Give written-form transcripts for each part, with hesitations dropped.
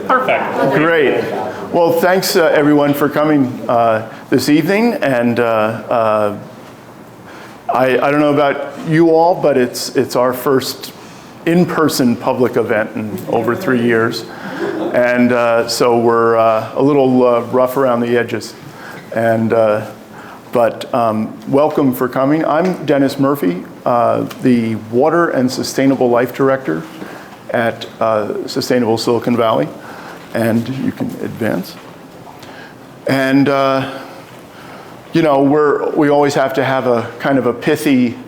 Perfect. Great. Well, thanks everyone for coming this evening. And I don't know about you all, but it's our first in-person public event in over 3 years. And so we're a little rough around the edges. And but welcome for coming. I'm Dennis Murphy, the Water and Sustainable Life Director at Sustainable Silicon Valley. And you can advance. And you know, we always have to have a kind of a pithy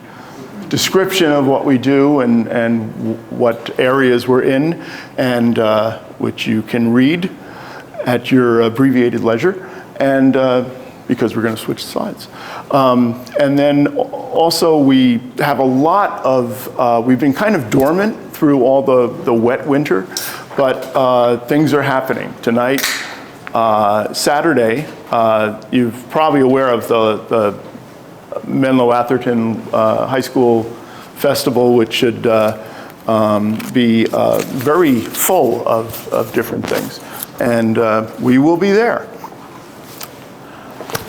description of what we do and what areas we're in, and which you can read at your abbreviated leisure, and because we're going to switch slides. And then also we have a lot of, we've been kind of dormant through all the wet winter, but things are happening. Tonight, Saturday, you're probably aware of the Menlo High School Festival, which should be very full of different things. And we will be there.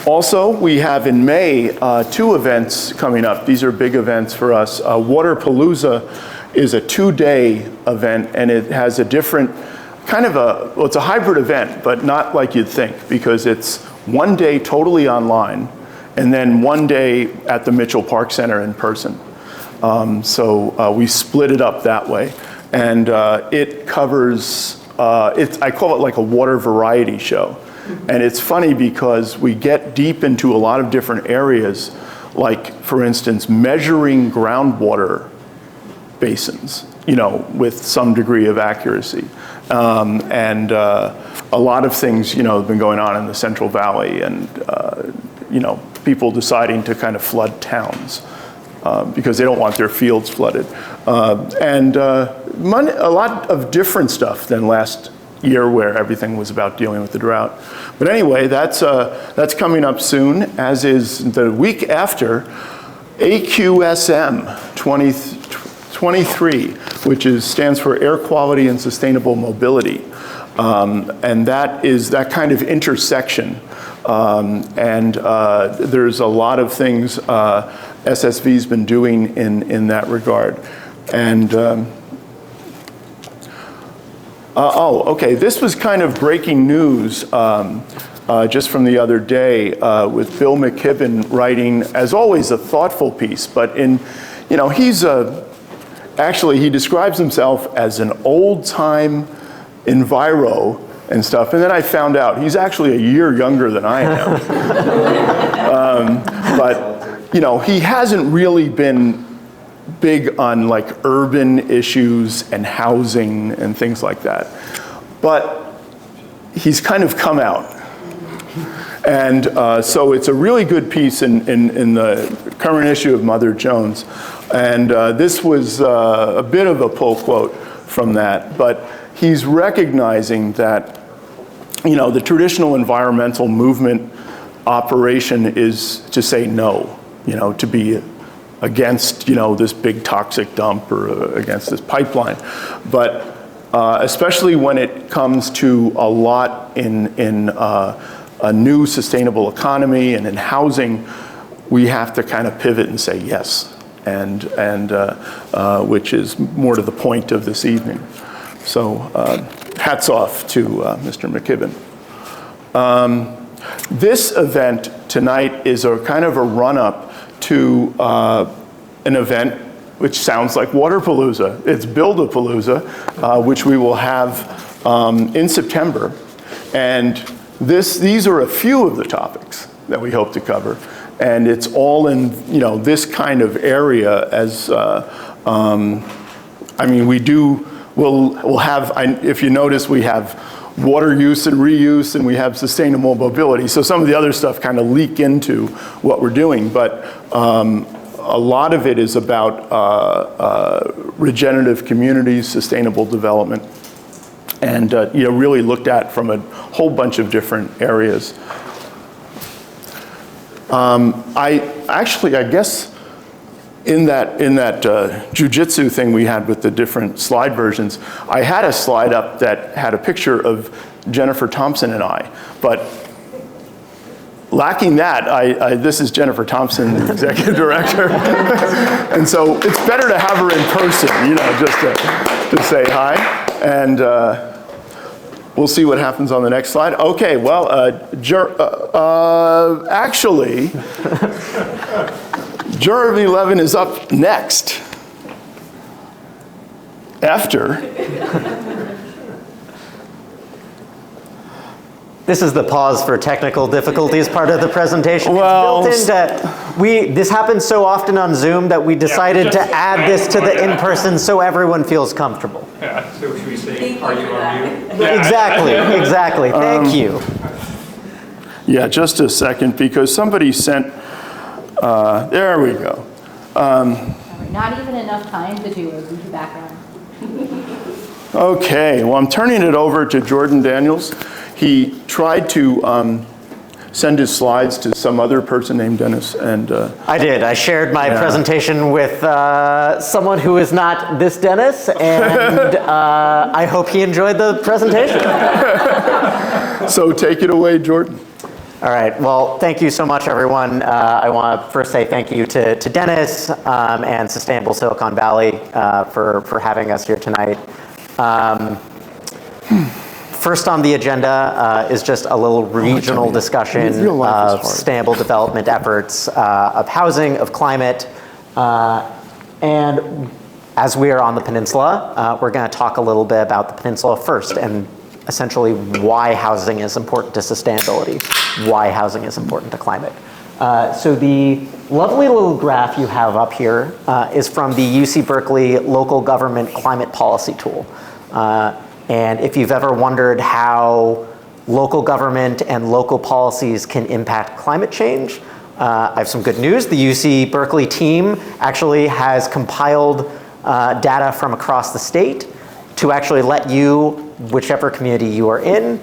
Also, we have in May 2 events coming up. These are big events for us. Waterpalooza is a 2-day event, and it has a different kind of well, it's a hybrid event, but not like you'd think, because it's 1 day totally online, and then 1 day at the Menlo Park Center in person. So we split it up that way. And it covers, I call it like a water variety show. And it's funny because we get deep into a lot of different areas, like, for instance, measuring groundwater basins, you know, with some degree of accuracy. And a lot of things, you know, have been going on in the Central Valley, and, you know, people deciding to kind of flood towns because they don't want their fields flooded. And a lot of different stuff than last year, where everything was about dealing with the drought. But anyway, that's coming up soon, as is the week after AQSM 2023, which stands for Air Quality and Sustainable Mobility. And that is that kind of intersection. And there's a lot of things SSV's been doing in that regard. And okay, this was kind of breaking news just from the other day with Bill McKibben writing, as always, a thoughtful piece. But you know, he's actually, he describes himself as an old-time enviro and stuff. And then I found out he's actually a year younger than I am. But, you know, he hasn't really been big on like urban issues and housing and things like that. But he's kind of come out. And so it's a really good piece in the current issue of Mother Jones. And this was a bit of a pull quote from that, but he's recognizing that, you know, the traditional environmental movement operation is to say no, you know, to be against, you know, this big toxic dump or against this pipeline. But especially when it comes to a lot in a new sustainable economy and in housing, we have to kind of pivot and say yes, and which is more to the point of this evening. So hats off to Mr. McKibben. This event tonight is a kind of a run-up to an event which sounds like Waterpalooza. It's Build-A-Palooza, which we will have in September. And these are a few of the topics that we hope to cover. And it's all in, you know, this kind of area as, I mean, we'll have, if you notice, we have water use and reuse, and we have sustainable mobility. So some of the other stuff kind of leak into what we're doing, but a lot of it is about regenerative communities, sustainable development, and you know, really looked at from a whole bunch of different areas. I guess in that jujitsu thing we had with the different slide versions, I had a slide up that had a picture of Jennifer Thompson and I, but lacking that, this is Jennifer Thompson, the executive director, and so it's better to have her in person, just to say hi, and we'll see what happens on the next slide. Okay, well, actually, Jeremy Levin is up next after. This is the pause for technical difficulties part of the presentation. Well, it's built into, this happens so often on Zoom that we decided to add this to the in-person so everyone feels comfortable. Yeah, so should we say, are you on mute? Exactly. Thank you. Yeah, just a second, because somebody sent, there we go. Not even enough time to do a goofy background. Okay, well, I'm turning it over to Jordan Daniels. He tried to send his slides to some other person named Dennis, and I did. I shared my presentation with someone who is not this Dennis, and I hope he enjoyed the presentation. So take it away, Jordan. All right. Well, thank you so much, everyone. I want to first say thank you to Dennis and Sustainable Silicon Valley for having us here tonight. First on the agenda is just a little regional discussion of sustainable development efforts, of housing, of climate. And as we are on the peninsula, we're going to talk a little bit about the peninsula first and essentially why housing is important to sustainability, why housing is important to climate. So the lovely little graph you have up here is from the UC Berkeley Local Government Climate Policy Tool. And if you've ever wondered how local government and local policies can impact climate change, I have some good news. The UC Berkeley team actually has compiled data from across the state to actually let you, whichever community you are in,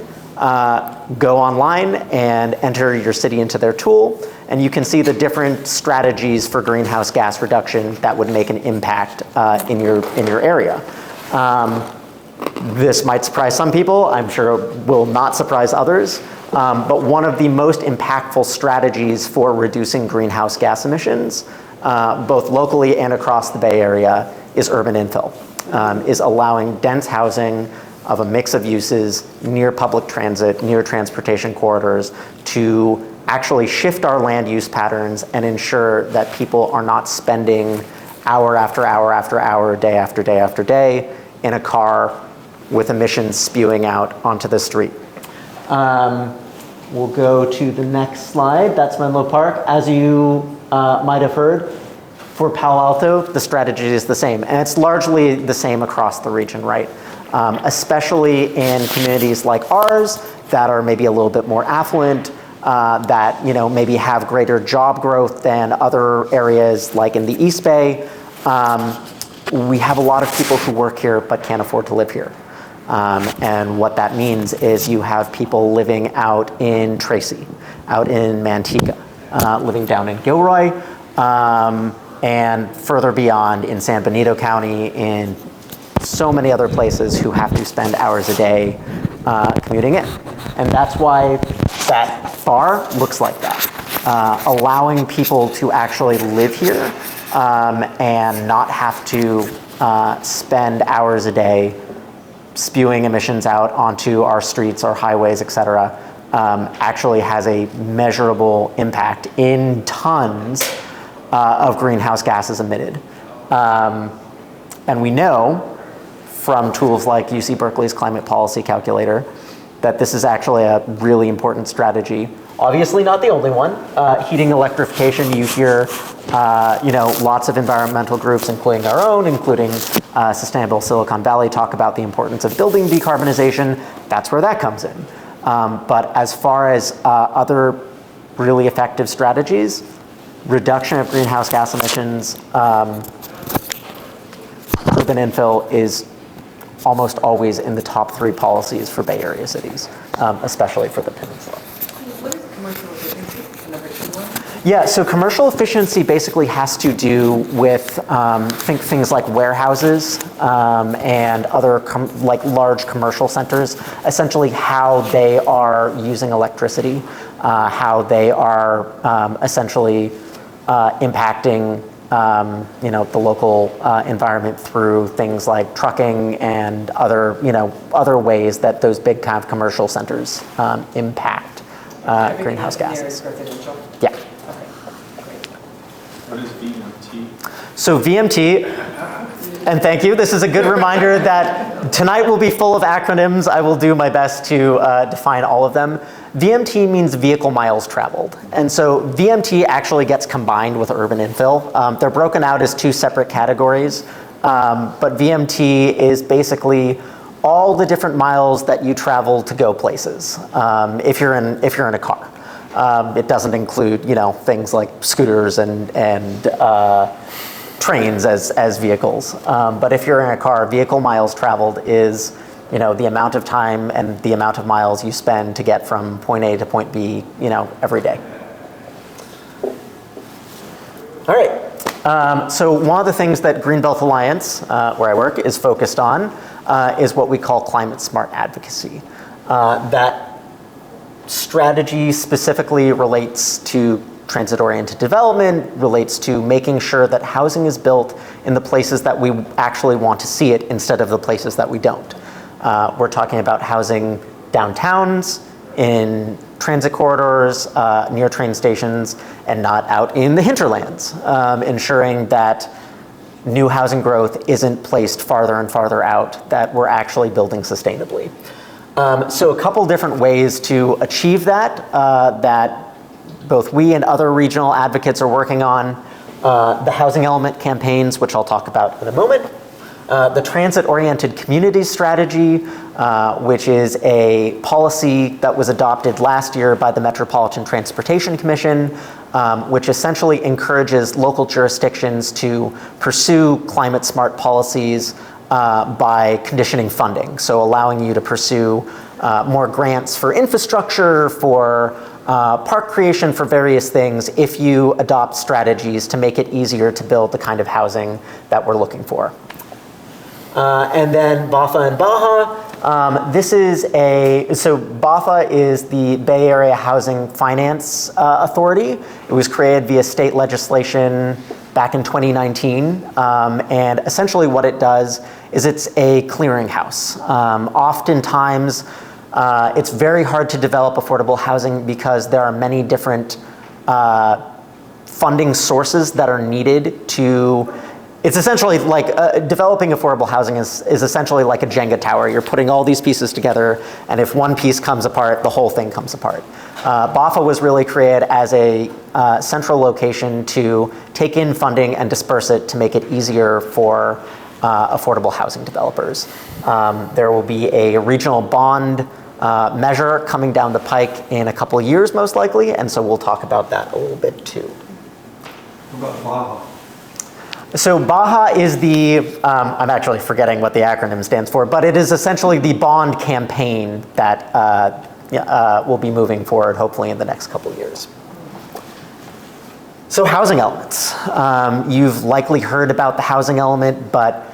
go online and enter your city into their tool. And you can see the different strategies for greenhouse gas reduction that would make an impact in your area. This might surprise some people. I'm sure it will not surprise others. But one of the most impactful strategies for reducing greenhouse gas emissions, both locally and across the Bay Area, is urban infill, is allowing dense housing of a mix of uses near public transit, near transportation corridors, to actually shift our land use patterns and ensure that people are not spending hour after hour after hour, day after day after day in a car with emissions spewing out onto the street. We'll go to the next slide. That's Menlo Park. As you might have heard, for Palo Alto, the strategy is the same. And it's largely the same across the region, right? Especially in communities like ours that are maybe a little bit more affluent, that maybe have greater job growth than other areas like in the East Bay. We have a lot of people who work here but can't afford to live here. And what that means is you have people living out in Tracy, out in Manteca, living down in Gilroy, and further beyond in San Benito County, in so many other places who have to spend hours a day commuting in. And that's why that bar looks like that, allowing people to actually live here and not have to spend hours a day spewing emissions out onto our streets, our highways, et cetera, actually has a measurable impact in tons of greenhouse gases emitted. And we know from tools like UC Berkeley's Climate Policy Calculator that this is actually a really important strategy. Obviously not the only one. Heating electrification, you hear lots of environmental groups, including our own, including Sustainable Silicon Valley, talk about the importance of building decarbonization. That's where that comes in. But as far as other really effective strategies, reduction of greenhouse gas emissions, urban infill is almost always in the top 3 policies for Bay Area cities, especially for the peninsula. What is commercial efficiency, the number 2 one? Yeah, so commercial efficiency basically has to do with think things like warehouses and other like large commercial centers, essentially how they are using electricity, how they are essentially impacting the local environment through things like trucking and other ways that those big kind of commercial centers impact greenhouse gases. Yeah. What is VMT? So VMT, and thank you, this is a good reminder that tonight will be full of acronyms. I will do my best to define all of them. VMT means vehicle miles traveled. And so VMT actually gets combined with urban infill. They're broken out as two separate categories, but VMT is basically all the different miles that you travel to go places if you're in a car. It doesn't include, things like scooters and trains as vehicles. But if you're in a car, vehicle miles traveled is, the amount of time and the amount of miles you spend to get from point A to point B, every day. All right. So one of the things that Greenbelt Alliance, where I work, is focused on is what we call climate smart advocacy. That strategy specifically relates to transit-oriented development, relates to making sure that housing is built in the places that we actually want to see it instead of the places that we don't. We're talking about housing downtowns, in transit corridors, near train stations, and not out in the hinterlands, ensuring that new housing growth isn't placed farther and farther out, that we're actually building sustainably. So a couple different ways to achieve that, that both we and other regional advocates are working on. The housing element campaigns, which I'll talk about in a moment. The transit-oriented communities strategy, which is a policy that was adopted last year by the Metropolitan Transportation Commission, which essentially encourages local jurisdictions to pursue climate smart policies by conditioning funding. So allowing you to pursue more grants for infrastructure, for park creation, for various things, if you adopt strategies to make it easier to build the kind of housing that we're looking for. And then BAFA and BAHA. So BAFA is the Bay Area Housing Finance Authority. It was created via state legislation back in 2019. And essentially what it does is it's a clearinghouse. Oftentimes, it's very hard to develop affordable housing because there are many different funding sources that are needed to. It's essentially like developing affordable housing is essentially like a Jenga tower. You're putting all these pieces together, and if one piece comes apart, the whole thing comes apart. BAFA was really created as a central location to take in funding and disperse it to make it easier for affordable housing developers. There will be a regional bond measure coming down the pike in a couple of years, most likely, and so we'll talk about that a little bit too. What about BAHA? So BAHA is the, I'm actually forgetting what the acronym stands for, but it is essentially the bond campaign that will be moving forward hopefully in the next couple of years. So housing elements. You've likely heard about the housing element, but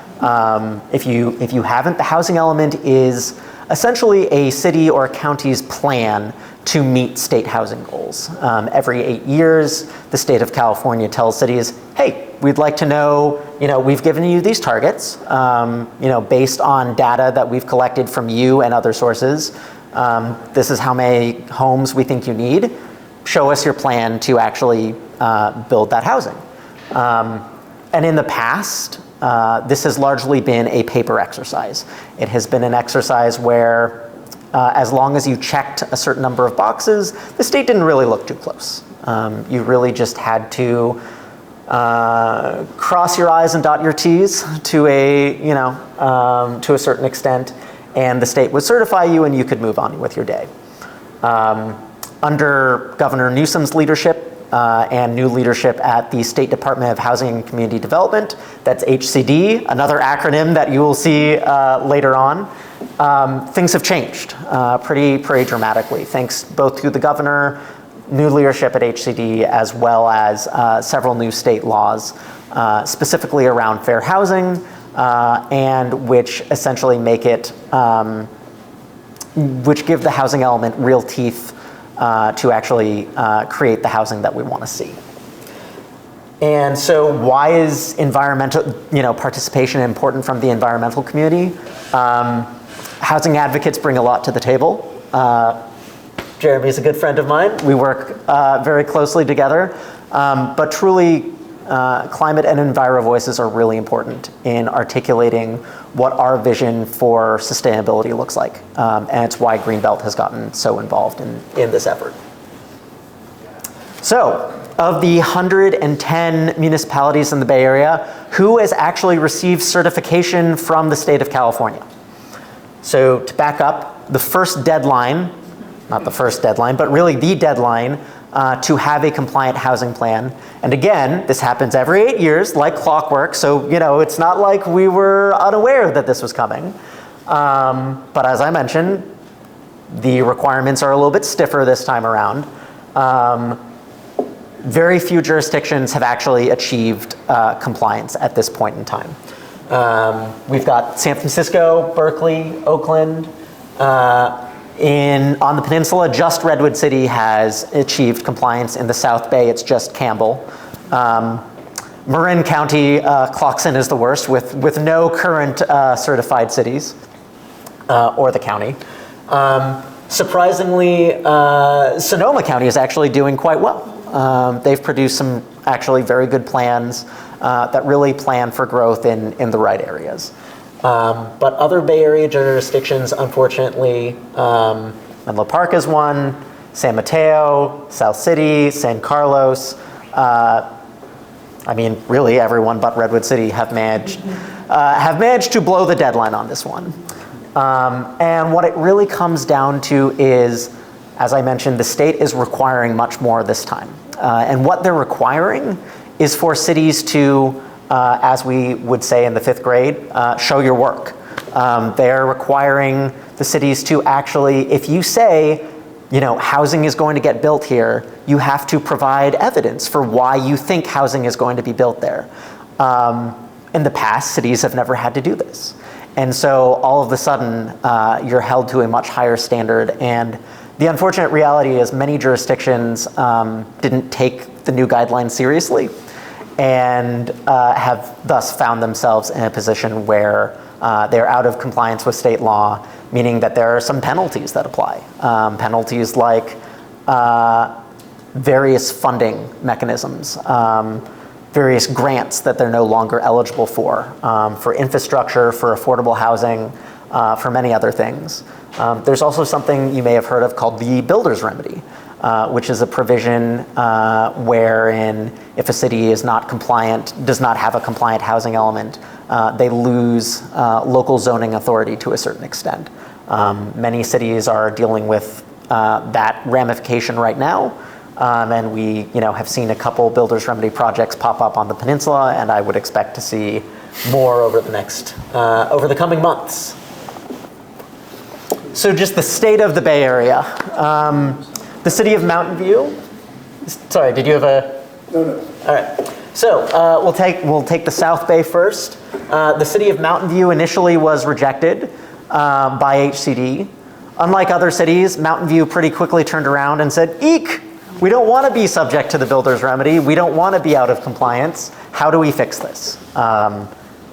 if you haven't, the housing element is essentially a city or a county's plan to meet state housing goals. Every 8 years, the state of California tells cities, hey, we'd like to know, we've given you these targets, based on data that we've collected from you and other sources. This is how many homes we think you need. Show us your plan to actually build that housing. And in the past, this has largely been a paper exercise. It has been an exercise where as long as you checked a certain number of boxes, the state didn't really look too close. You really just had to cross your I's and dot your T's to a certain extent, and the state would certify you and you could move on with your day. Under Governor Newsom's leadership and new leadership at the State Department of Housing and Community Development, that's HCD, another acronym that you will see later on, things have changed pretty dramatically, thanks both to the governor, new leadership at HCD, as well as several new state laws, specifically around fair housing, and which essentially make it, which give the housing element real teeth to actually create the housing that we want to see. And so why is environmental, participation important from the environmental community? Housing advocates bring a lot to the table. Jeremy's a good friend of mine. We work very closely together. But truly, climate and enviro voices are really important in articulating what our vision for sustainability looks like. And it's why Greenbelt has gotten so involved in this effort. So, of the 110 municipalities in the Bay Area, who has actually received certification from the state of California? So to back up, the first deadline, not the first deadline, but really the deadline to have a compliant housing plan. And again, this happens every 8 years, like clockwork, so it's not like we were unaware that this was coming. But as I mentioned, the requirements are a little bit stiffer this time around. Very few jurisdictions have actually achieved compliance at this point in time. We've got San Francisco, Berkeley, Oakland. On the peninsula, just Redwood City has achieved compliance. In the South Bay, it's just Campbell. Marin County clocks in as the worst with no current certified cities or the county. Surprisingly, Sonoma County is actually doing quite well. They've produced some actually very good plans that really plan for growth in the right areas. But other Bay Area jurisdictions, unfortunately, Menlo Park is one, San Mateo, South City, San Carlos. Really everyone but Redwood City have managed to blow the deadline on this one. And what it really comes down to is, as I mentioned, the state is requiring much more this time. And what they're requiring is for cities to, as we would say in the 5th grade, show your work. They're requiring the cities to actually, if you say, housing is going to get built here, you have to provide evidence for why you think housing is going to be built there. In the past, cities have never had to do this. And so all of a sudden, you're held to a much higher standard. And the unfortunate reality is many jurisdictions didn't take the new guidelines seriously and have thus found themselves in a position where they're out of compliance with state law, meaning that there are some penalties that apply. Penalties like various funding mechanisms, various grants that they're no longer eligible for infrastructure, for affordable housing, for many other things. There's also something you may have heard of called the builder's remedy, which is a provision wherein if a city is not compliant, does not have a compliant housing element, they lose local zoning authority to a certain extent. Many cities are dealing with that ramification right now, and we have seen a couple builder's remedy projects pop up on the peninsula, and I would expect to see more over the coming months. So just the state of the Bay Area. The city of Mountain View. Sorry, did you have a? No. All right. So we'll take the South Bay first. The city of Mountain View initially was rejected by HCD. Unlike other cities, Mountain View pretty quickly turned around and said, "Eek! We don't want to be subject to the builder's remedy. We don't want to be out of compliance. How do we fix this?"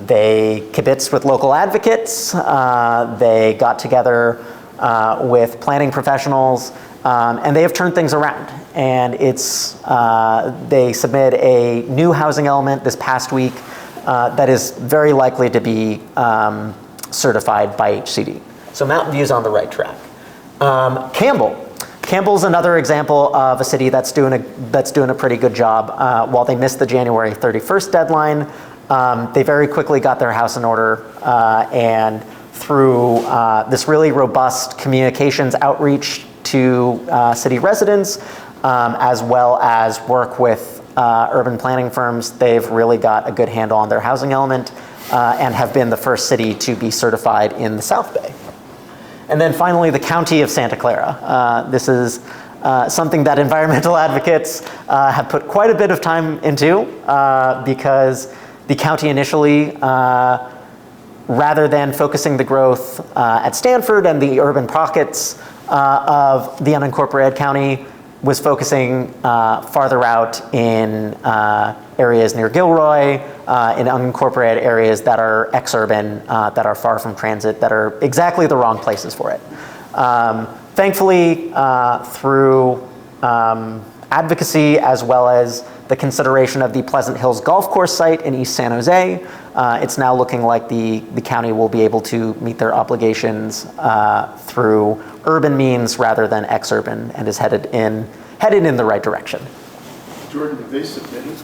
They kibitzed with local advocates. They got together with planning professionals, and they have turned things around. And they submit a new housing element this past week that is very likely to be certified by HCD. So Mountain View's on the right track. Campbell's another example of a city that's doing a pretty good job. While they missed the January 31st deadline, they very quickly got their house in order, and through this really robust communications outreach to city residents, as well as work with urban planning firms, they've really got a good handle on their housing element and have been the first city to be certified in the South Bay. And then finally, the county of Santa Clara. This is something that environmental advocates have put quite a bit of time into because the county initially, rather than focusing the growth at Stanford and the urban pockets of the unincorporated county, was focusing farther out in areas near Gilroy, in unincorporated areas that are exurban, that are far from transit, that are exactly the wrong places for it. Thankfully, through advocacy as well as the consideration of the Pleasant Hills Golf Course site in East San Jose, it's now looking like the county will be able to meet their obligations through urban means rather than exurban, and is headed in the right direction. Jordan, have they submitted?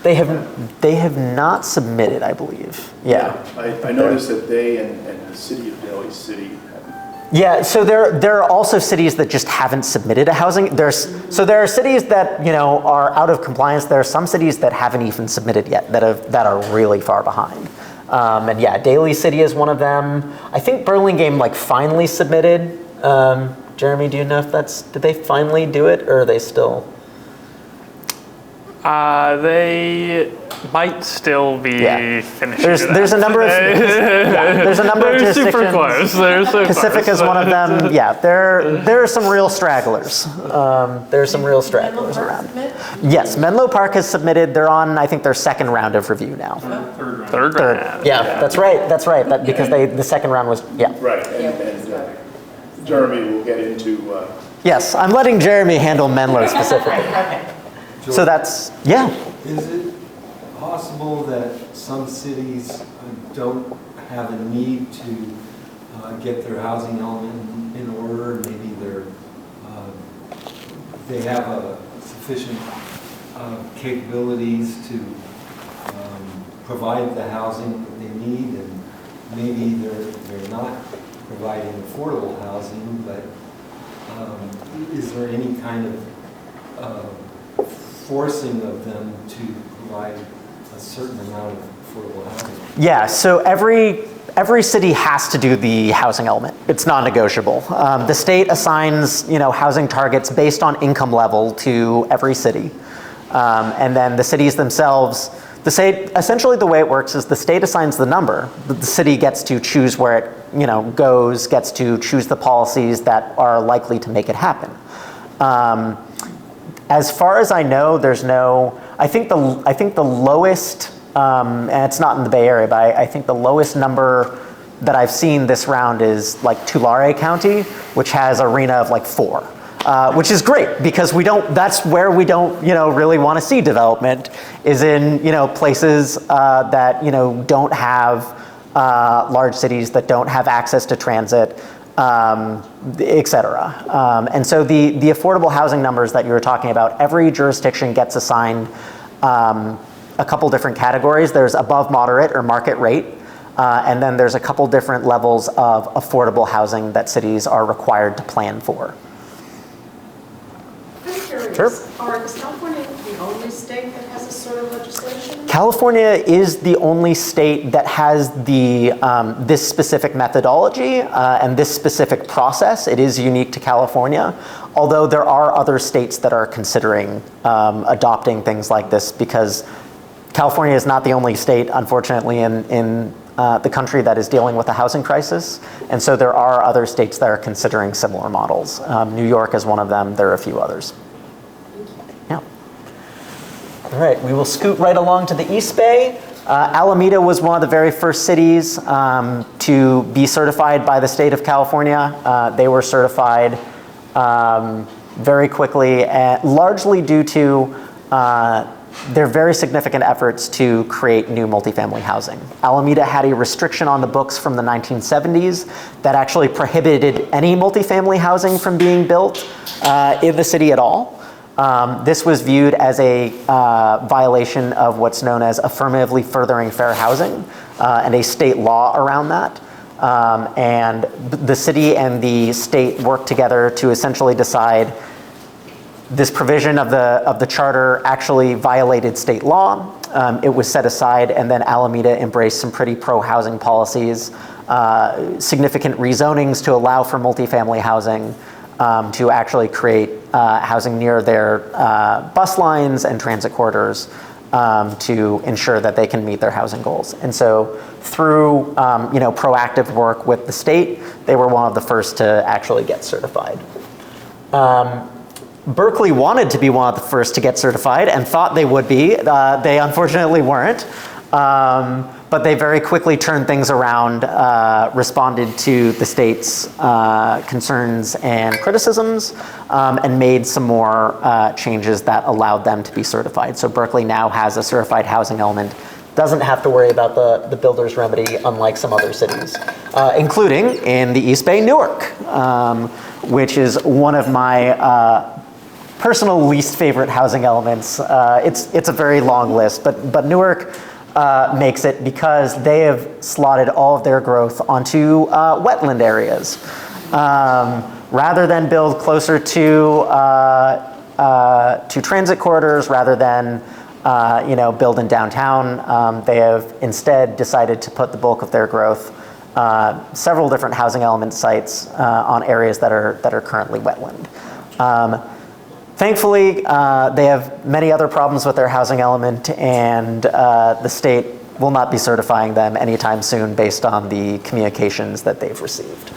They have not submitted, I believe. Yeah. I noticed that they and the city of Daly City haven't. Yeah, so there are also cities that just haven't submitted a housing. There are cities that are out of compliance. There are some cities that haven't even submitted yet that are really far behind. And yeah, Daly City is one of them. I think Burlingame finally submitted. Jeremy, do you know if did they finally do it, or are they still? They might still be finishing. There's a number of there's a number of They're jurisdictions. super close. They're so Pacific close. is one of them. Yeah, there are some real stragglers. There are some real stragglers around. Yes, Menlo Park has submitted. They're on, I think, their second round of review now. Third round. Yeah, that's right. That's right. Because the second round was Right, and Jeremy will get into. Yes, I'm letting Jeremy handle Menlo specifically. So that's Is it possible that some cities don't have a need to get their housing element in order? Maybe they have sufficient capabilities to provide the housing that they need, and maybe they're not providing affordable housing, but is there any kind of forcing of them to provide a certain amount of affordable housing? Yeah, so every city has to do the housing element. It's non-negotiable. The state assigns housing targets based on income level to every city. And then the cities themselves, essentially the way it works is the state assigns the number. The city gets to choose where it goes, gets to choose the policies that are likely to make it happen. As far as I know, there's no. I think the lowest, and it's not in the Bay Area, but I think the lowest number that I've seen this round is Tulare County, which has a RHNA of 4, which is great because that's where we don't really want to see development, is in places that don't have large cities, that don't have access to transit. Et cetera. And so the affordable housing numbers that you were talking about, every jurisdiction gets assigned a couple different categories. There's above moderate or market rate, and then there's a couple different levels of affordable housing that cities are required to plan for. I'm curious, Sure. is California the only state that has this sort of legislation? California is the only state that has this specific methodology and this specific process. It is unique to California, although there are other states that are considering adopting things like this, because California is not the only state, unfortunately, in the country that is dealing with a housing crisis. And so there are other states that are considering similar models. New York is one of them. There are a few others. Yeah. All right, we will scoot right along to the East Bay. Alameda was one of the very first cities to be certified by the state of California. They were certified very quickly, largely due to their very significant efforts to create new multifamily housing. Alameda had a restriction on the books from the 1970s that actually prohibited any multifamily housing from being built in the city at all. This was viewed as a violation of what's known as affirmatively furthering fair housing and a state law around that. And the city and the state worked together to essentially decide this provision of the charter actually violated state law. It was set aside, and then Alameda embraced some pretty pro-housing policies, significant rezonings to allow for multifamily housing, to actually create housing near their bus lines and transit corridors to ensure that they can meet their housing goals. And so through proactive work with the state, they were one of the first to actually get certified. Berkeley wanted to be one of the first to get certified and thought they would be. They unfortunately weren't. But they very quickly turned things around, responded to the state's concerns and criticisms, and made some more changes that allowed them to be certified. So Berkeley now has a certified housing element, doesn't have to worry about the builder's remedy, unlike some other cities, including in the East Bay, Newark, which is one of my personal least favorite housing elements. It's a very long list, but Newark makes it because they have slotted all of their growth onto wetland areas. Rather than build closer to transit corridors, rather than build in downtown, they have instead decided to put the bulk of their growth, several different housing element sites on areas that are currently wetland. Thankfully, they have many other problems with their housing element, and the state will not be certifying them anytime soon based on the communications that they've received.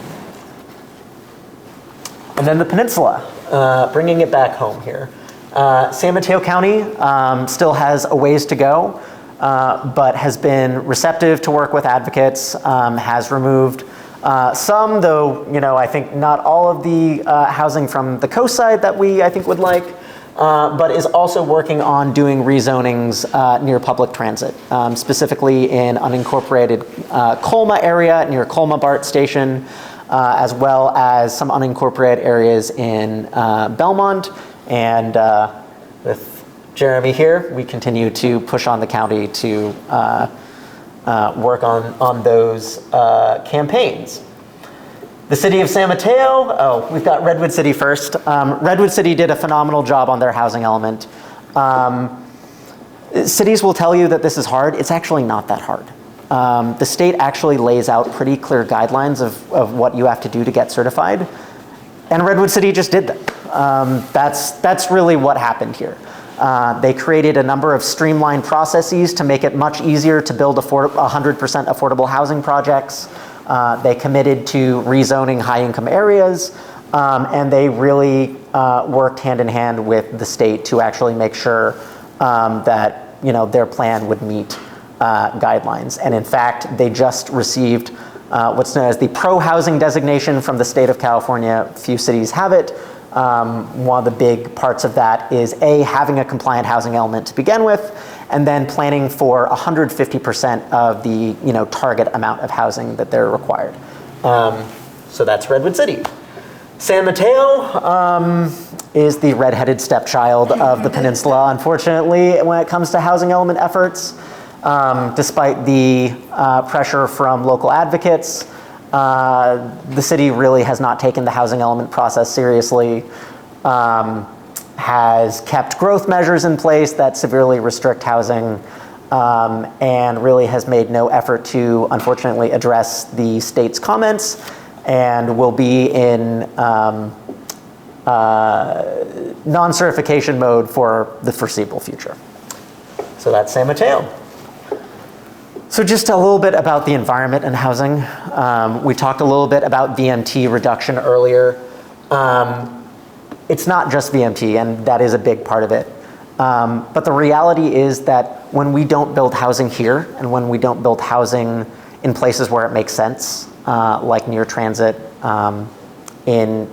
And then the peninsula, bringing it back home here. San Mateo County still has a ways to go, but has been receptive to work with advocates, has removed some, though, I think not all of the housing from the coast side that I think would like, but is also working on doing rezonings near public transit, specifically in unincorporated Colma area near Colma BART station, as well as some unincorporated areas in Belmont. And with Jeremy here, we continue to push on the county to work on those campaigns. The city of San Mateo, we've got Redwood City first. Redwood City did a phenomenal job on their housing element. Cities will tell you that this is hard. It's actually not that hard. The state actually lays out pretty clear guidelines of what you have to do to get certified. And Redwood City just did that. That's really what happened here. They created a number of streamlined processes to make it much easier to build 100% affordable housing projects. They committed to rezoning high-income areas, and they really worked hand in hand with the state to actually make sure that their plan would meet guidelines. And in fact, they just received what's known as the pro-housing designation from the state of California. Few cities have it. One of the big parts of that is having a compliant housing element to begin with, and then planning for 150% of the target amount of housing that they're required. So that's Redwood City. San Mateo is the redheaded stepchild of the peninsula, unfortunately, when it comes to housing element efforts. Despite the pressure from local advocates, the city really has not taken the housing element process seriously, has kept growth measures in place that severely restrict housing, and really has made no effort to, unfortunately, address the state's comments, and will be in non-certification mode for the foreseeable future. So that's San Mateo. So just a little bit about the environment and housing. We talked a little bit about VMT reduction earlier. It's not just VMT, and that is a big part of it. But the reality is that when we don't build housing here, and when we don't build housing in places where it makes sense, like near transit, in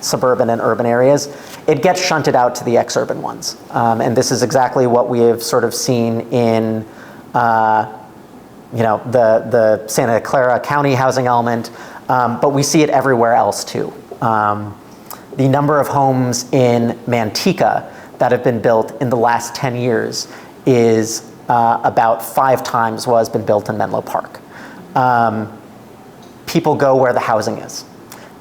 suburban and urban areas, it gets shunted out to the ex-urban ones. And this is exactly what we have sort of seen in the Santa Clara County housing element, but we see it everywhere else too. The number of homes in Manteca that have been built in the last 10 years is about 5 times what has been built in Menlo Park. People go where the housing is,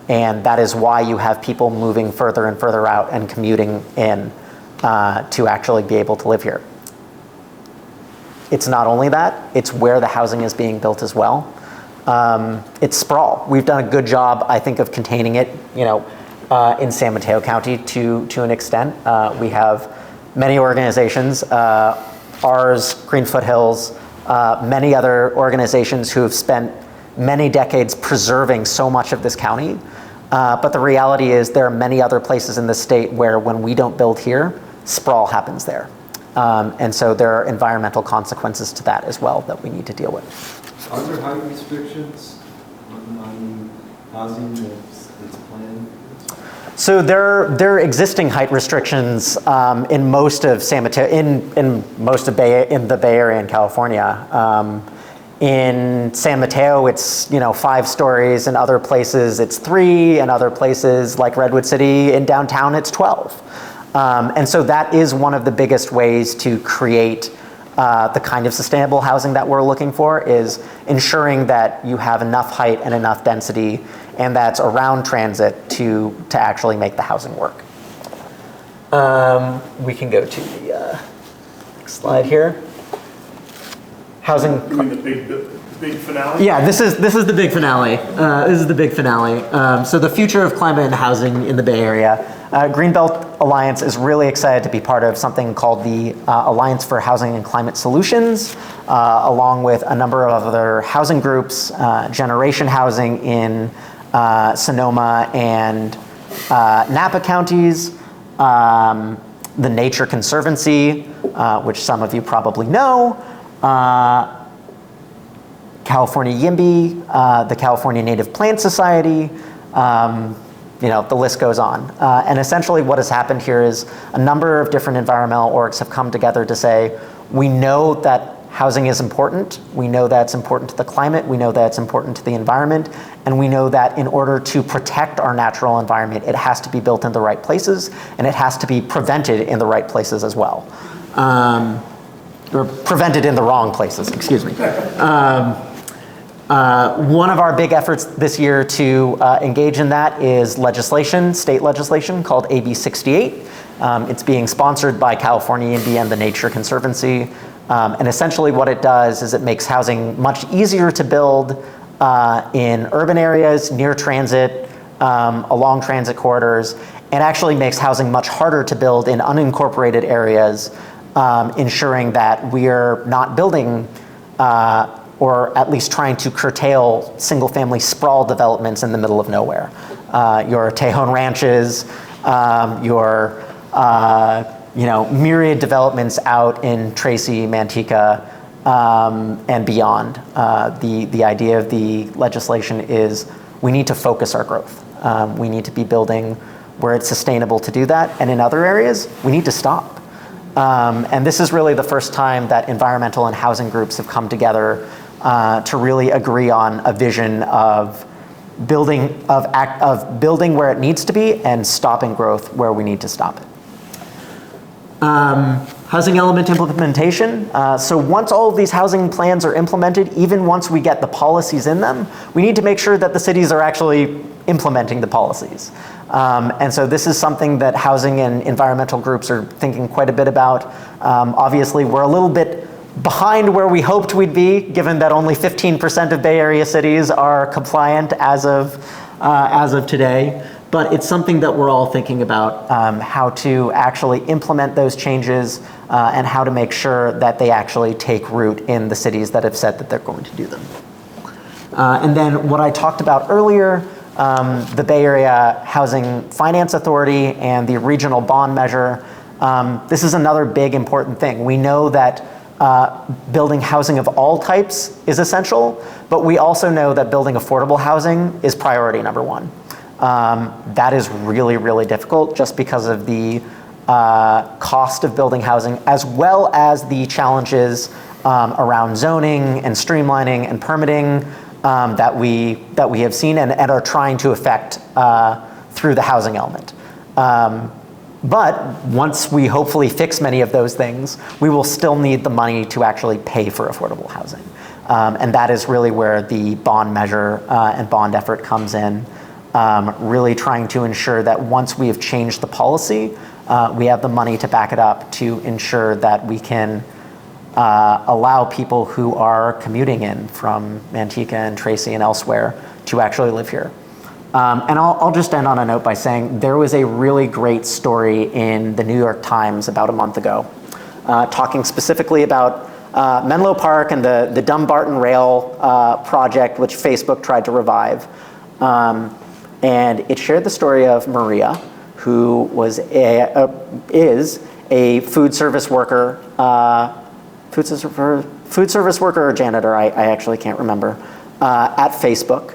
and that is why you have people moving further and further out and commuting in to actually be able to live here. It's not only that, it's where the housing is being built as well. It's sprawl. We've done a good job, I think, of containing it. in San Mateo County to an extent. We have many organizations, ours, Green Foothills, many other organizations who have spent many decades preserving so much of this county. But the reality is there are many other places in the state where when we don't build here, sprawl happens there. And so there are environmental consequences to that as well that we need to deal with. Are there height restrictions on housing that's planned? So there are existing height restrictions in most of San Mateo, in most of in the Bay Area in California. In San Mateo, it's 5 stories. In other places, it's 3. In other places, like Redwood City, in downtown, it's 12. And so that is one of the biggest ways to create the kind of sustainable housing that we're looking for, is ensuring that you have enough height and enough density and that's around transit to actually make the housing work. We can go to the next slide here. Housing. You mean the big finale? Yeah, this is the big finale. This is the big finale. So the future of climate and housing in the Bay Area. Greenbelt Alliance is really excited to be part of something called the Alliance for Housing and Climate Solutions, along with a number of other housing groups, Generation Housing in Sonoma and Napa counties, the Nature Conservancy, which some of you probably know, California YIMBY, the California Native Plant Society, the list goes on. And essentially what has happened here is a number of different environmental orgs have come together to say, we know that housing is important, we know that it's important to the climate, we know that it's important to the environment, and we know that in order to protect our natural environment, it has to be built in the right places, and it has to be prevented in the right places as well. Or prevented in the wrong places, excuse me. One of our big efforts this year to engage in that is legislation, state legislation called AB 68. It's being sponsored by California YIMBY and the Nature Conservancy. And essentially what it does is it makes housing much easier to build in urban areas, near transit, along transit corridors, and actually makes housing much harder to build in unincorporated areas, ensuring that we're not building or at least trying to curtail single-family sprawl developments in the middle of nowhere. Your Tejon ranches, your myriad developments out in Tracy, Manteca, and beyond. The idea of the legislation is we need to focus our growth. We need to be building where it's sustainable to do that, and in other areas, we need to stop. And this is really the first time that environmental and housing groups have come together to really agree on a vision of building where it needs to be and stopping growth where we need to stop it. Housing element implementation. So once all of these housing plans are implemented, even once we get the policies in them, we need to make sure that the cities are actually implementing the policies. And so this is something that housing and environmental groups are thinking quite a bit about. Obviously, we're a little bit behind where we hoped we'd be, given that only 15% of Bay Area cities are compliant as of today. But it's something that we're all thinking about, how to actually implement those changes and how to make sure that they actually take root in the cities that have said that they're going to do them. And then what I talked about earlier, the Bay Area Housing Finance Authority and the regional bond measure, this is another big important thing. We know that building housing of all types is essential, but we also know that building affordable housing is priority number one. That is really, really difficult just because of the cost of building housing, as well as the challenges around zoning and streamlining and permitting that we have seen and are trying to affect through the housing element. But once we hopefully fix many of those things, we will still need the money to actually pay for affordable housing. And that is really where the bond measure and bond effort comes in, really trying to ensure that once we have changed the policy, we have the money to back it up to ensure that we can allow people who are commuting in from Manteca and Tracy and elsewhere to actually live here. And I'll just end on a note by saying there was a really great story in the New York Times about a month ago, talking specifically about Menlo Park and the Dumbarton Rail project, which Facebook tried to revive. And it shared the story of Maria, who was is a food service worker, food service worker or janitor, I actually can't remember, at Facebook,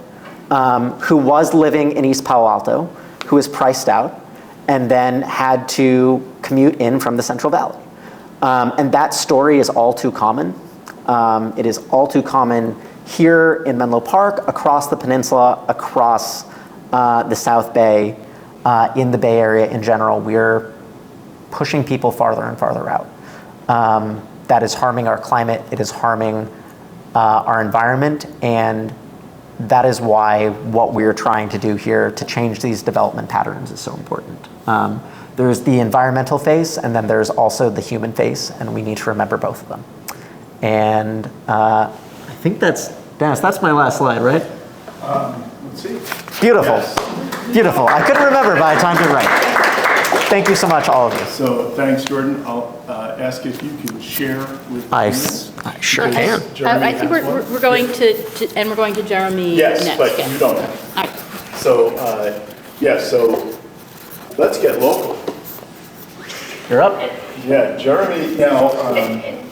who was living in East Palo Alto, who was priced out, and then had to commute in from the Central Valley. And that story is all too common. It is all too common here in Menlo Park, across the peninsula, across the South Bay, in the Bay Area in general. We're pushing people farther and farther out. That is harming our climate. It is harming our environment. And that is why what we're trying to do here to change these development patterns is so important. There's the environmental face, and then there's also the human face, and we need to remember both of them. And I think that's, Dennis, that's my last slide, right? Let's see. Beautiful. Yes. Beautiful. I couldn't remember, but I timed it right. Thank you so much, all of you. So thanks, Jordan. I'll ask if you can share with I us. sure can. Jeremy I think has we're one. going to Jeremy Yes, next. but yeah. you don't. All right. So, so let's get local. You're up. Yeah, Jeremy, now, okay,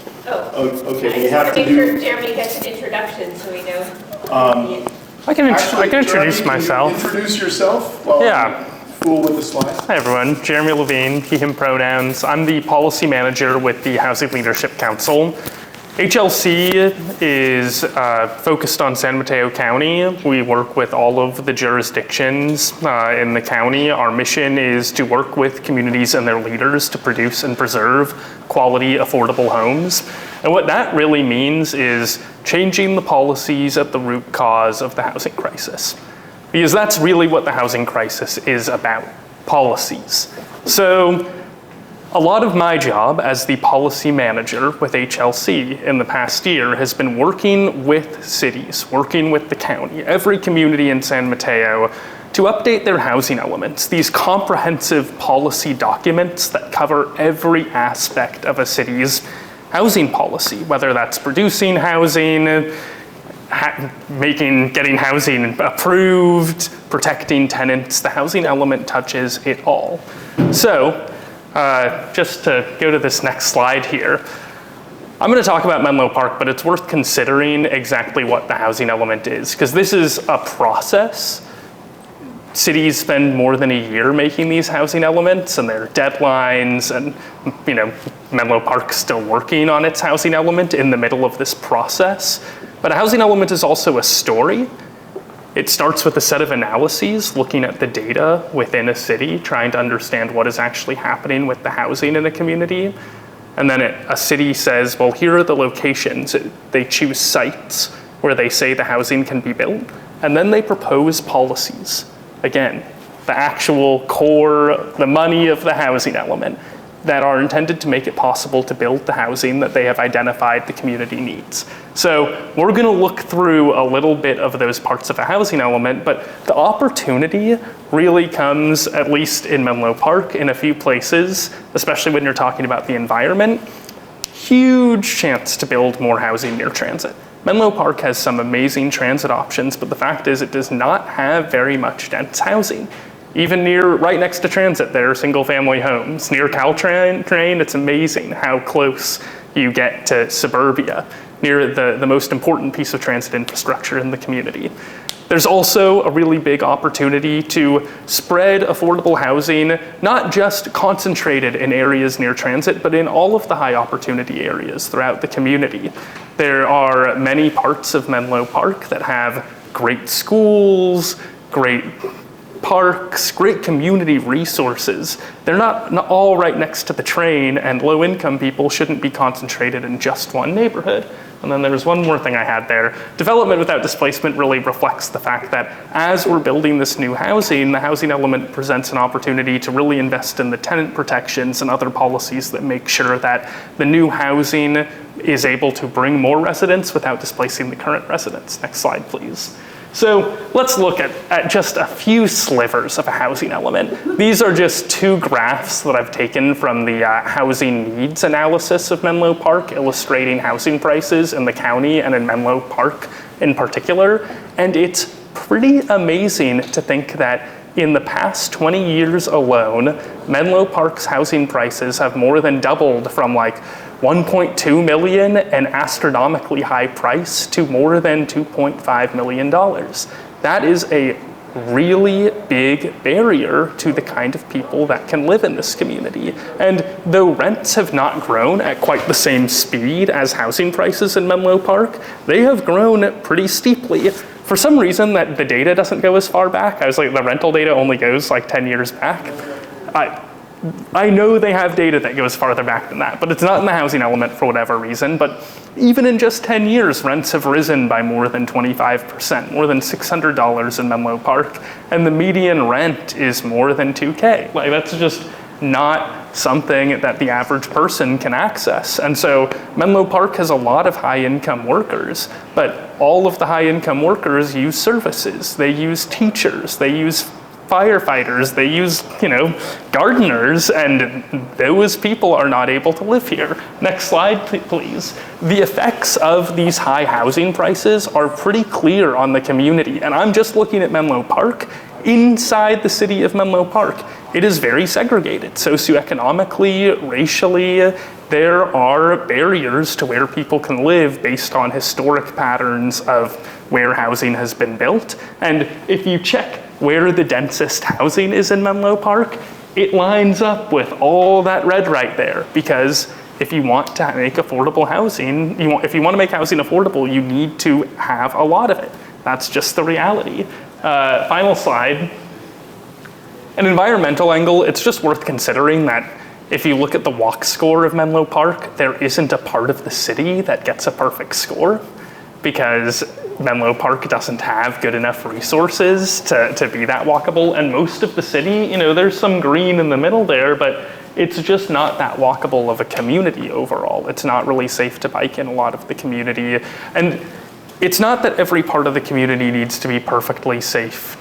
we have to Make sure do. Jeremy gets an introduction so we know. I can Actually, introduce Jeremy, myself. Can you introduce yourself? While Yeah. I fool with the slides. Hi everyone, Jeremy Levine, he, him pronouns. I'm the policy manager with the Housing Leadership Council. HLC is focused on San Mateo County. We work with all of the jurisdictions in the county. Our mission is to work with communities and their leaders to produce and preserve quality, affordable homes. And what that really means is changing the policies at the root cause of the housing crisis. Because that's really what the housing crisis is about, policies. So a lot of my job as the policy manager with HLC in the past year has been working with cities, working with the county, every community in San Mateo to update their housing elements, these comprehensive policy documents that cover every aspect of a city's housing policy, whether that's producing housing, getting housing approved, protecting tenants. The housing element touches it all. So, just to go to this next slide here, I'm going to talk about Menlo Park, but it's worth considering exactly what the housing element is, because this is a process. Cities spend more than a year making these housing elements, and there are deadlines, and Menlo Park's still working on its housing element in the middle of this process. But a housing element is also a story. It starts with a set of analyses, looking at the data within a city, trying to understand what is actually happening with the housing in a community. And then a city says, well, here are the locations. They choose sites where they say the housing can be built. And then they propose policies. Again, the actual core, the money of the housing element that are intended to make it possible to build the housing that they have identified the community needs. So we're going to look through a little bit of those parts of a housing element, but the opportunity really comes, at least in Menlo Park, in a few places, especially when you're talking about the environment. Huge chance to build more housing near transit. Menlo Park has some amazing transit options, but the fact is it does not have very much dense housing. Even right next to transit, there are single family homes. Near Caltrain, it's amazing how close you get to suburbia, near the most important piece of transit infrastructure in the community. There's also a really big opportunity to spread affordable housing, not just concentrated in areas near transit, but in all of the high opportunity areas throughout the community. There are many parts of Menlo Park that have great schools, great parks, great community resources. They're not all right next to the train, and low-income people shouldn't be concentrated in just one neighborhood. And then there's one more thing I had there. Development without displacement really reflects the fact that as we're building this new housing, the housing element presents an opportunity to really invest in the tenant protections and other policies that make sure that the new housing is able to bring more residents without displacing the current residents. Next slide, please. So let's look at just a few slivers of a housing element. These are just two graphs that I've taken from the housing needs analysis of Menlo Park, illustrating housing prices in the county and in Menlo Park in particular. And it's pretty amazing to think that in the past 20 years alone, Menlo Park's housing prices have more than doubled from like 1.2 million, an astronomically high price, to more than $2.5 million. That is a really big barrier to the kind of people that can live in this community. And though rents have not grown at quite the same speed as housing prices in Menlo Park, they have grown pretty steeply. For some reason, that the data doesn't go as far back. I was like, the rental data only goes like 10 years back. I know they have data that goes farther back than that, but it's not in the housing element for whatever reason. But even in just 10 years, rents have risen by more than 25%, more than $600 in Menlo Park, and the median rent is more than $2K. Like, that's just not something that the average person can access. And so Menlo Park has a lot of high-income workers, but all of the high-income workers use services. They use teachers, they use firefighters, they use, gardeners, and those people are not able to live here. Next slide, please. The effects of these high housing prices are pretty clear on the community, and I'm just looking at Menlo Park. Inside the city of Menlo Park, it is very segregated, socioeconomically, racially. There are barriers to where people can live based on historic patterns of where housing has been built. And if you check where the densest housing is in Menlo Park, it lines up with all that red right there, because if you want to make affordable housing, if you want to make housing affordable, you need to have a lot of it. That's just the reality. Final slide. An environmental angle, it's just worth considering that if you look at the walk score of Menlo Park, there isn't a part of the city that gets a perfect score, because Menlo Park doesn't have good enough resources to be that walkable. And most of the city, there's some green in the middle there, but it's just not that walkable of a community overall. It's not really safe to bike in a lot of the community. And it's not that every part of the community needs to be perfectly safe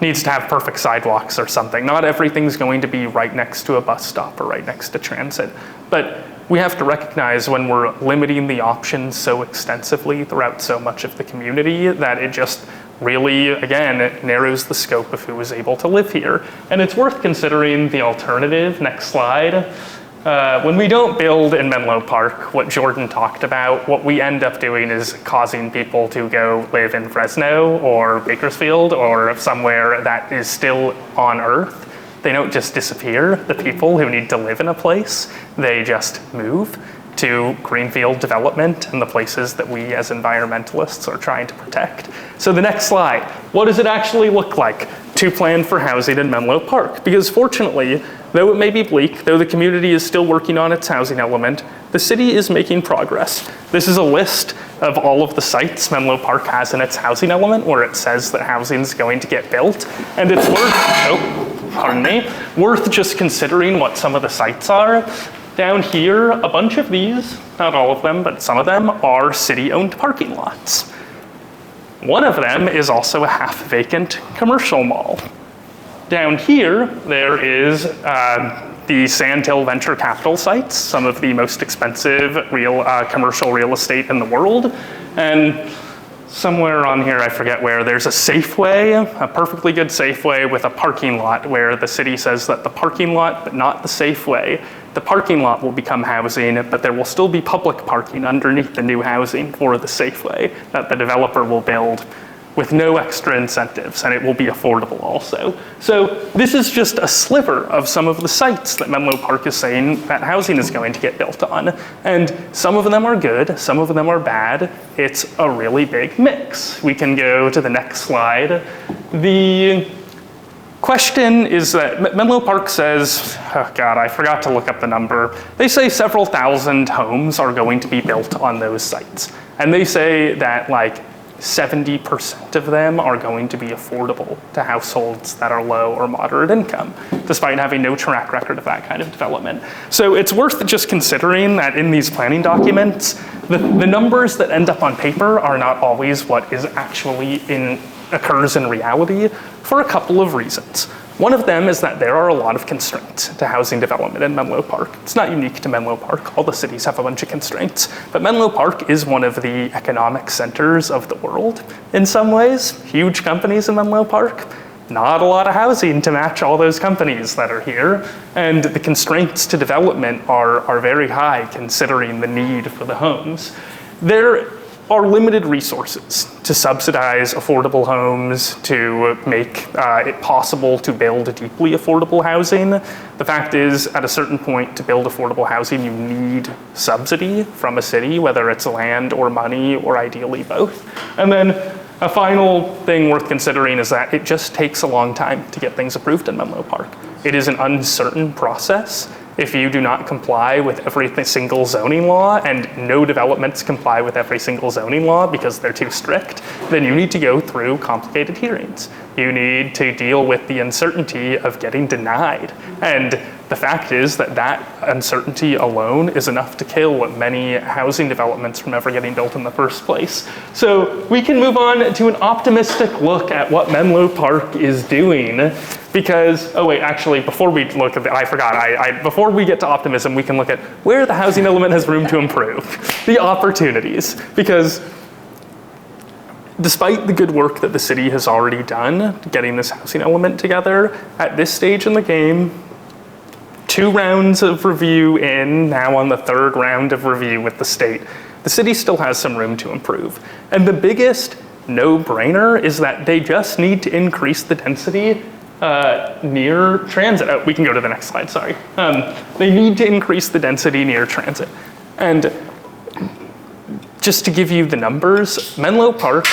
needs to have perfect sidewalks or something. Not everything's going to be right next to a bus stop or right next to transit. But we have to recognize when we're limiting the options so extensively throughout so much of the community that it just really, again, it narrows the scope of who is able to live here. And it's worth considering the alternative. Next slide. When we don't build in Menlo Park, what Jordan talked about, what we end up doing is causing people to go live in Fresno or Bakersfield or somewhere that is still on Earth. They don't just disappear, the people who need to live in a place, they just move to greenfield development and the places that we as environmentalists are trying to protect. So the next slide, what does it actually look like to plan for housing in Menlo Park? Because fortunately, though it may be bleak, though the community is still working on its housing element, the city is making progress. This is a list of all of the sites Menlo Park has in its housing element where it says that housing is going to get built, and it's worth just considering what some of the sites are. Down here, a bunch of these, not all of them, but some of them are city-owned parking lots. One of them is also a half-vacant commercial mall. Down here, there is the Sandhill venture capital sites, some of the most expensive commercial real estate in the world. And somewhere on here, I forget where, there's a Safeway, a perfectly good Safeway with a parking lot where the city says that the parking lot, but not the Safeway, the parking lot will become housing, but there will still be public parking underneath the new housing for the Safeway that the developer will build with no extra incentives, and it will be affordable also. So this is just a sliver of some of the sites that Menlo Park is saying that housing is going to get built on. And some of them are good, some of them are bad. It's a really big mix. We can go to the next slide. The question is that Menlo Park says, oh God, I forgot to look up the number. They say several thousand homes are going to be built on those sites. And they say that 70% of them are going to be affordable to households that are low or moderate income, despite having no track record of that kind of development. So it's worth just considering that in these planning documents, The numbers that end up on paper are not always what is actually occurs in reality for a couple of reasons. One of them is that there are a lot of constraints to housing development in Menlo Park. It's not unique to Menlo Park. All the cities have a bunch of constraints. But Menlo Park is one of the economic centers of the world in some ways. Huge companies in Menlo Park. Not a lot of housing to match all those companies that are here. And the constraints to development are very high considering the need for the homes. There are limited resources to subsidize affordable homes, to make it possible to build deeply affordable housing. The fact is, at a certain point, to build affordable housing, you need subsidy from a city, whether it's land or money, or ideally both. And then a final thing worth considering is that it just takes a long time to get things approved in Menlo Park. It is an uncertain process. If you do not comply with every single zoning law, and no developments comply with every single zoning law because they're too strict, then you need to go through complicated hearings. You need to deal with the uncertainty of getting denied. And the fact is that that uncertainty alone is enough to kill many housing developments from ever getting built in the first place. So we can move on to an optimistic look at what Menlo Park is doing. Because, oh wait, actually, before we look at I forgot, before we get to optimism, we can look at where the housing element has room to improve. The opportunities. Because despite the good work that the city has already done getting this housing element together, at this stage in the game, 2 rounds of review in, now on the 3rd round of review with the state, the city still has some room to improve. And the biggest no-brainer is that they just need to increase the density near transit. Oh, we can go to the next slide, sorry. They need to increase the density near transit. And just to give you the numbers, Menlo Park,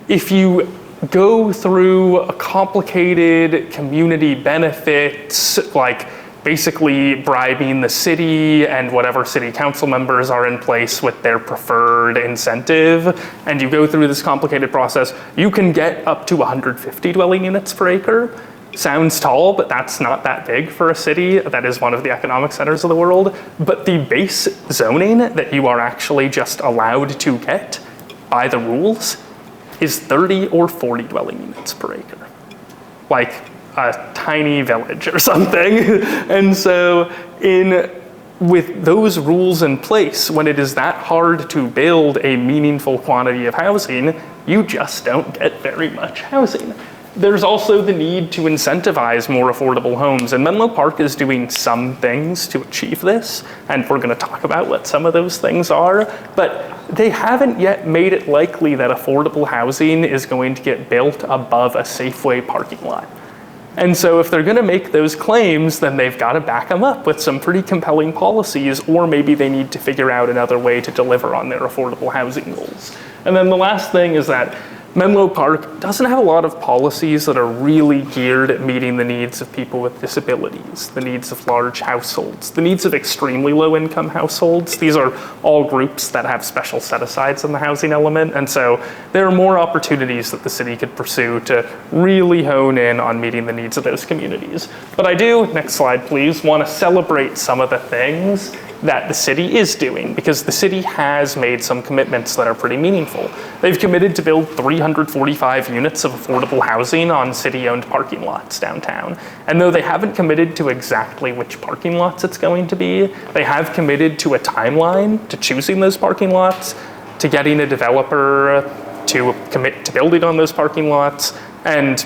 if you go through a complicated community benefits, like basically bribing the city and whatever city council members are in place with their preferred incentive, and you go through this complicated process, you can get up to 150 dwelling units per acre. Sounds tall, but that's not that big for a city that is one of the economic centers of the world. But the base zoning that you are actually just allowed to get by the rules is 30 or 40 dwelling units per acre. Like a tiny village or something. And so with those rules in place, when it is that hard to build a meaningful quantity of housing, you just don't get very much housing. There's also the need to incentivize more affordable homes, and Menlo Park is doing some things to achieve this, and we're going to talk about what some of those things are, but they haven't yet made it likely that affordable housing is going to get built above a Safeway parking lot. And so if they're going to make those claims, then they've got to back them up with some pretty compelling policies, or maybe they need to figure out another way to deliver on their affordable housing goals. And then the last thing is that Menlo Park doesn't have a lot of policies that are really geared at meeting the needs of people with disabilities, the needs of large households, the needs of extremely low-income households. These are all groups that have special set-asides in the housing element, and so there are more opportunities that the city could pursue to really hone in on meeting the needs of those communities. But I do, next slide please, want to celebrate some of the things that the city is doing, because the city has made some commitments that are pretty meaningful. They've committed to build 345 units of affordable housing on city-owned parking lots downtown. And though they haven't committed to exactly which parking lots it's going to be, they have committed to a timeline to choosing those parking lots, to getting a developer to commit to building on those parking lots, and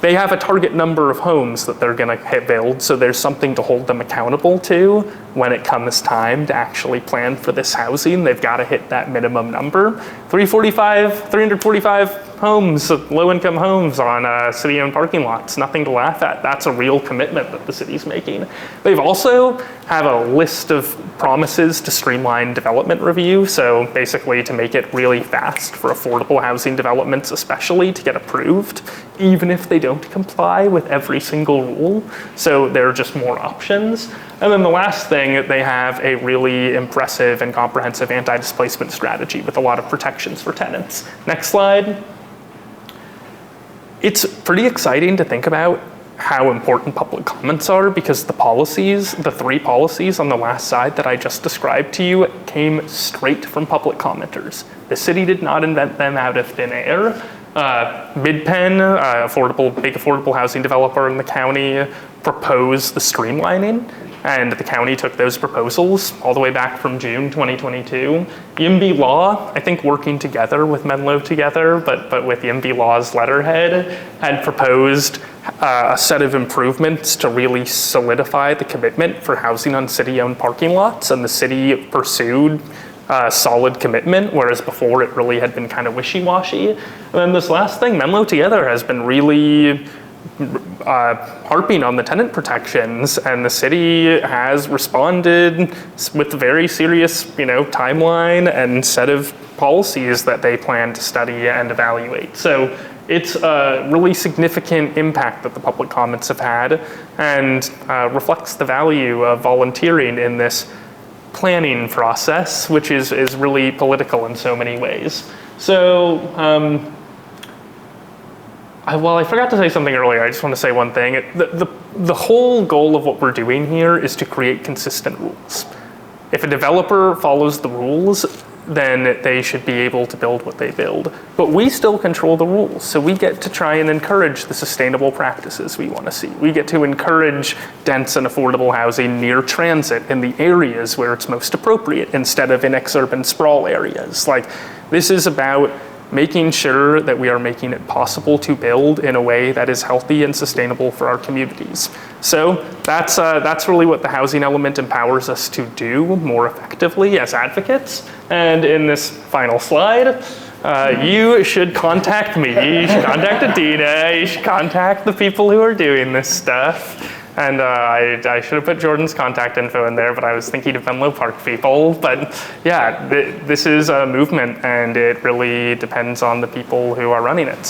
they have a target number of homes that they're going to build, so there's something to hold them accountable to when it comes time to actually plan for this housing. They've got to hit that minimum number. 345 homes, low-income homes on city-owned parking lots, nothing to laugh at. That's a real commitment that the city's making. They've also have a list of promises to streamline development review, so basically to make it really fast for affordable housing developments, especially to get approved, even if they don't comply with every single rule. So there are just more options. And then the last thing, they have a really impressive and comprehensive anti-displacement strategy with a lot of protections for tenants. Next slide. It's pretty exciting to think about how important public comments are, because the policies, the 3 policies on the last slide that I just described to you, came straight from public commenters. The city did not invent them out of thin air. Midpen, big affordable housing developer in the county, proposed the streamlining, and the county took those proposals all the way back from June 2022. YIMBY Law, I think working together with Menlo together, but with YIMBY Law's letterhead, had proposed a set of improvements to really solidify the commitment for housing on city-owned parking lots, and the city pursued solid commitment, whereas before it really had been kind of wishy-washy. And then this last thing, Menlo Together has been really harping on the tenant protections, and the city has responded with a very serious, timeline and set of policies that they plan to study and evaluate. So it's a really significant impact that the public comments have had, and reflects the value of volunteering in this planning process, which is really political in so many ways. So, I forgot to say something earlier. I just want to say one thing. The whole goal of what we're doing here is to create consistent rules. If a developer follows the rules, then they should be able to build what they build. But we still control the rules, so we get to try and encourage the sustainable practices we want to see. We get to encourage dense and affordable housing near transit in the areas where it's most appropriate, instead of in exurban sprawl areas. This is about making sure that we are making it possible to build in a way that is healthy and sustainable for our communities. So that's really what the housing element empowers us to do more effectively as advocates. And in this final slide, you should contact me, you should contact Adina, you should contact the people who are doing this stuff. And I should have put Jordan's contact info in there, but I was thinking of Menlo Park people. But yeah, this is a movement, and it really depends on the people who are running it. So